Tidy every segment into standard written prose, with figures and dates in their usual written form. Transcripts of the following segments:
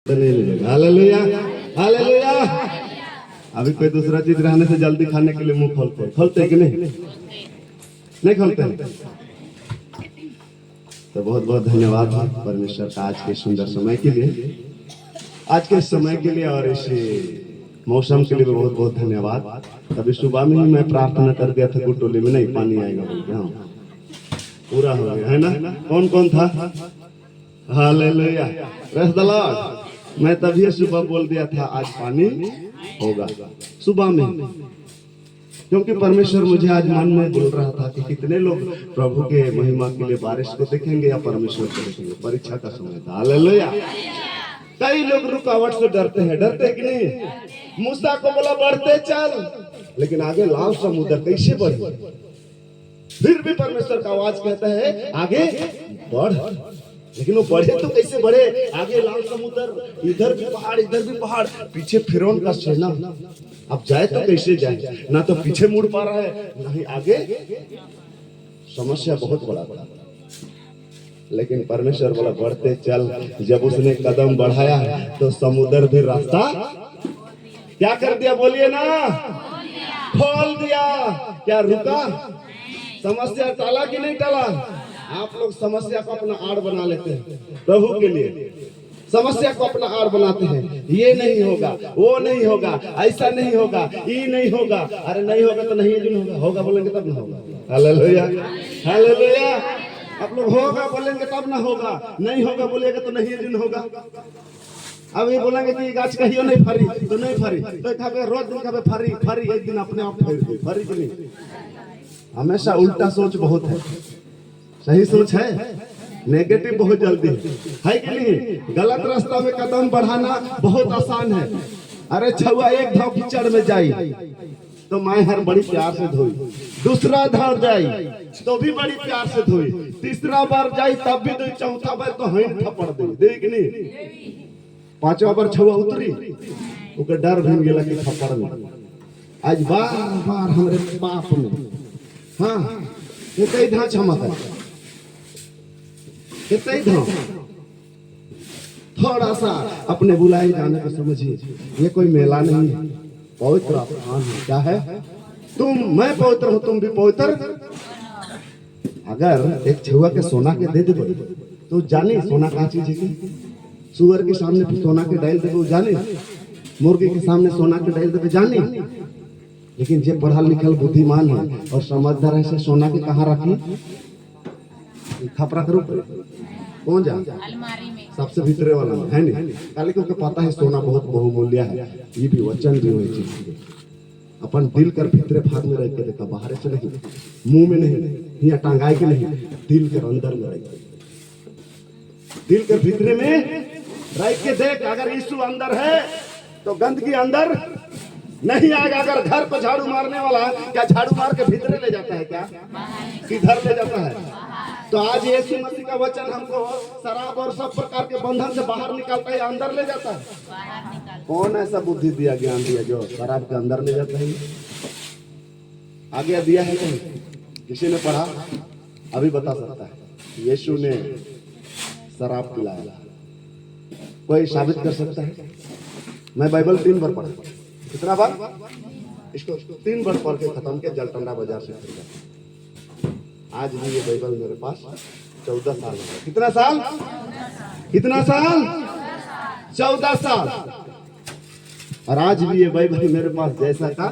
नहीं मिलेगा। Hallelujah, hallelujah. अभी कोई दूसरा चीज रहने से जल्दी खाने के लिए मुंह खोलते हैं कि नहीं? नहीं खोलते हैं। तो बहुत बहुत धन्यवाद परमेश्वर का आज के सुंदर समय के लिए, आज के समय के लिए और इस मौसम के लिए भी बहुत बहुत धन्यवाद। अभी सुबह में ही मैं प्रार्थना कर दिया था गुटोली में, नहीं पानी आएगा बोल के, हाँ पूरा हो गया है ना। कौन कौन था? Hallelujah, praise the Lord. मैं तभी सुबह बोल दिया था आज पानी होगा सुबह में, क्योंकि परमेश्वर मुझे आज मन में बोल रहा था कि कितने लोग प्रभु के महिमा के लिए बारिश को देखेंगे या परमेश्वर को देखेंगे। परीक्षा का समय था। हालेलुया। कई लोग रुकावट से डरते हैं कि नहीं? मूसा को बोला बढ़ते चल, लेकिन आगे लाल समुद्र कैसे बढ़े? फिर भी परमेश्वर का आवाज कहता है आगे बढ़, लेकिन वो बढ़े तो कैसे बढ़े? आगे लाल समुद्र, इधर भी पहाड़, इधर भी पहाड़, पीछे फिरौन का सेना। अब जाए तो कैसे जाए? ना तो पीछे मुड़ पा रहा है, ना ही आगे। समस्या बहुत बड़ा। लेकिन परमेश्वर बोला बढ़ते चल। जब उसने कदम बढ़ाया तो समुद्र भी रास्ता क्या कर दिया? बोलिए ना, खोल दिया। क्या रुका? समस्या टाला कि नहीं टाला? आप लोग समस्या को अपना आड़ बना लेते हैं। प्रभु के लिए समस्या को अपना आड़ बनाते हैं। ये नहीं होगा, वो नहीं होगा, ऐसा नहीं होगा, ये नहीं होगा। अरे नहीं होगा तो नहीं दिन होगा, होगा बोलेंगे तब ना होगा। Hallelujah, hallelujah. आप लोग होगा बोलेंगे तब ना होगा, नहीं होगा बोलेगा तो नहीं दिन होगा। अब ये बोलेंगे कि गाछ कहियो नहीं फरी तो नहीं फरी, तो खाबे रोज दिन खाबे फरी फरी, एक दिन अपने आप फरी कि नहीं? हमेशा उल्टा सोच बहुत है, सही सोच है नेगेटिव बहुत जल्दी है कि नहीं? गलत रास्ता में कदम बढ़ाना बहुत आसान है। अरे छुआ एक धाव कीचड़ में जाई तो मैं हर बड़ी प्यार से धोई, दूसरा धाव जाई तो भी बड़ी प्यार से धोई, तीसरा बार जाई तब भी धोई, चौथा बार तो हैं थप्पड़ दे कि नहीं? पांचवा बार छुआ उतरी ओके डर भी गेला कि थप्पड़ में। आज बार बार हमरे पाप में, हाँ ये कई धा चमक है, थोड़ा सा अपने बुलाए जाने को समझिए। ये कोई मेला नहीं है, पवित्र स्थान है। क्या है? मैं पवित्र हूं, तुम भी पवित्र। अगर एक छुआ के सोना के दे दे तो जाने सोना का चीज है कि? सुअर के सामने सोना के डाल दे जाने, मुर्गी के सामने सोना के डाल दे जाने। लेकिन जो पढ़ा लिखल बुद्धिमान है और समझदार है, सोना के कहाँ रखी? खपरा करो कौन जा सबसे भीतरे वाला है नहीं, काले क्योंकि पता है सोना बहुत बहुमूल्य है। ये भी वचन भी हुए चीज अपन दिल कर भीतरे भाग में रह के देखा, बाहर से नहीं, मुंह में नहीं, या टांगाई के नहीं, दिल के अंदर में रह, दिल के भीतरे में रह के देख। अगर यीशु अंदर है तो गंदगी अंदर नहीं आएगा। अगर घर को झाड़ू मारने वाला क्या झाड़ू मार के भीतरे ले जाता है? क्या किधर ले जाता है? तो आज यीशु मसीह का वचन हमको शराब और सब प्रकार के बंधन से बाहर निकालता है, अंदर ले जाता है। कौन ऐसा बुद्धि दिया, ज्ञान दिया जो शराब के अंदर ले जाता है? आगे दिया है कहीं? किसी ने पढ़ा? अभी बता सकता है यीशु ने शराब पिलाया? कोई साबित कर सकता है? मैं बाइबल 3 बार पढ़ा। कितना बार? इसको 3 बार पढ़ के खत्म किया, जलटंडा बाजार से खरीदा। आज भी ये बाइबल मेरे पास 14 साल है। कितना साल? कितना साल? 14 साल। और आज भी ये बाइबल मेरे पास जैसा था,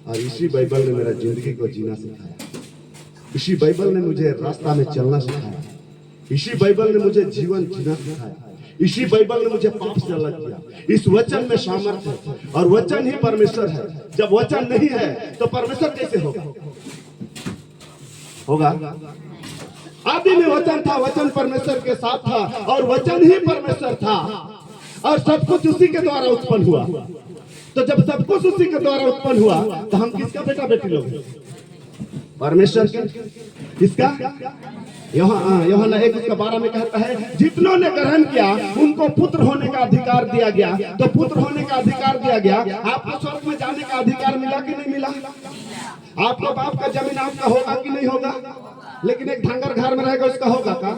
और इसी बाइबल ने मेरा जिंदगी को जीना सिखाया। इसी बाइबल ने मुझे रास्ता में चलना सिखाया। इसी बाइबल ने मुझे जीवन जीना सिखाया। इसी बाइबल ने मुझे पाप से अलग किया। इस वचन में सामर्थ्य है, और वचन ही परमेश्वर है। जब वचन नहीं है तो परमेश्वर कैसे होगा? आदि में वचन था, वचन परमेश्वर के साथ था, और वचन ही परमेश्वर था, और सब कुछ उसी के द्वारा उत्पन्न हुआ। तो जब सब कुछ उसी के द्वारा उत्पन्न हुआ तो हम किसका बेटा बेटी लोग? परमेश्वर के। किसका? यूहन्ना 1:12 में कहता है जितनों ने ग्रहण किया उनको पुत्र होने का अधिकार दिया गया। तो पुत्र होने का अधिकार दिया गया, आपको स्वर्ग में जाने का अधिकार मिला कि नहीं मिला? आपको बाप का जमीन आपका होगा कि नहीं होगा? लेकिन एक ढंगर घर में रहेगा उसका होगा का?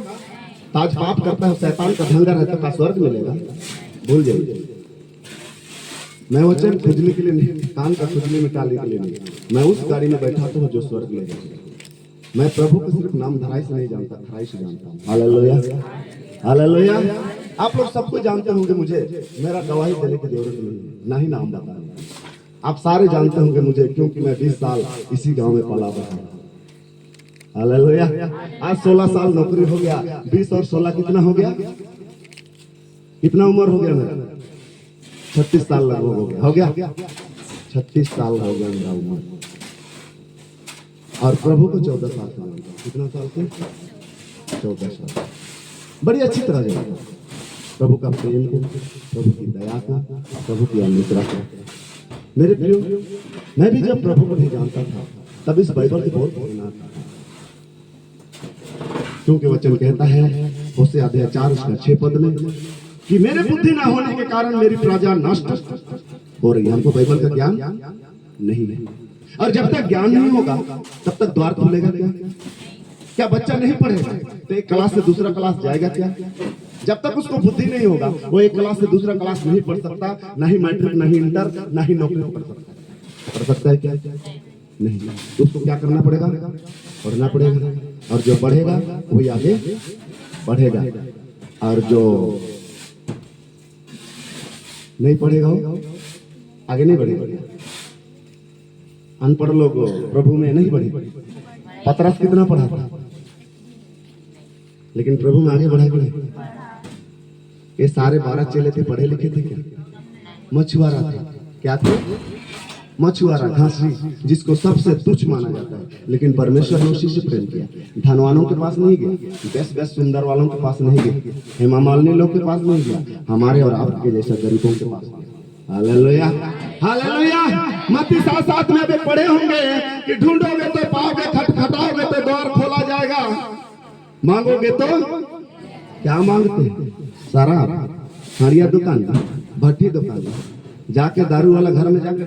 आज पाप करता है, शैतान का धंधा रहता है, स्वर्ग मिलेगा? भूल जाइए। मैं वचन खुजली के लिए नहीं, कान का खुजली मिटाने के लिए नहीं, मैं उस गाड़ी में बैठा हूँ जो स्वर्ग ले जाएगा। मैं प्रभु को सिर्फ नाम धराई से नहीं जानता, खराई से जानता हूँ। Hallelujah, hallelujah. आप लोग सबको जानते होंगे, मुझे मेरा गवाही देने की जरूरत नहीं है, ना ही नाम बताना। आप सारे जानते होंगे मुझे, क्योंकि मैं 20 साल इसी गांव में पला बढ़ा हूं। हालेलुया। आज 16 साल नौकरी हो गया, 20 और 16 कितना हो गया? कितना उम्र हो गया मेरा? 36 साल लगभग हो गया 36 साल हो गया मेरा उम्र। और प्रभु को 14 साल से जानता। कितना साल से? 14 साल। बड़ी अच्छी तरह जानता, प्रभु का प्रेम को, प्रभु की दया को, प्रभु की अनुग्रह को। मेरे प्रियो, मैं भी जब प्रभु को नहीं जानता था तब इस बाइबल की बहुत प्रेरणा था, क्योंकि वचन कहता है होशे अध्याय 4 उसका 6 पद में कि मेरे बुद्धि ना होने के कारण मेरी प्रजा नष्ट हो रही है। हमको बाइबल का ज्ञान नहीं है, और जब तक ज्ञान नहीं होगा तब तक द्वार खुलेगा क्या? क्या बच्चा नहीं पढ़ेगा तो एक क्लास से दूसरा क्लास जाएगा क्या? जब तक उसको बुद्धि नहीं होगा वो एक क्लास से दूसरा क्लास नहीं पढ़ सकता, ना ही मैट्रिक, ना ही इंटर, ना ही नौकरी पढ़ सकता। पढ़ सकता है क्या? नहीं। तो उसको क्या करना पड़ेगा? पढ़ना पड़ेगा, और जो पढ़ेगा वही आगे बढ़ेगा, और जो नहीं पढ़ेगा वो आगे नहीं बढ़ेगा। अनपढ़ लोग प्रभु में नहीं बढ़े। पतरस कितना पढ़ा था, लेकिन प्रभु में आगे बढ़ा कि नहीं? ये सारे 12 चेले थे, पढ़े लिखे थे क्या? मछुआरा थे। क्या थे? मछुआरा, घासी, जिसको सबसे तुच्छ माना जाता है, लेकिन परमेश्वर ने उसी से प्रेम किया। धनवानों के पास नहीं गया, बेस्ट सुंदर वालों के पास नहीं गया, हेमा मालिनी लोग के पास नहीं गया, हमारे और आपके जैसा गरीबों के पास गया। Hallelujah, hallelujah. मत्ती 7:7 में भी पढ़े होंगे कि ढूंढोगे तो पाओगे, खटखटाओगे तो द्वार खोला जाएगा, मांगोगे तो क्या मांगते? सारा हरिया दुकान, भट्टी दुकान, जाके दारू वाला घर में जाके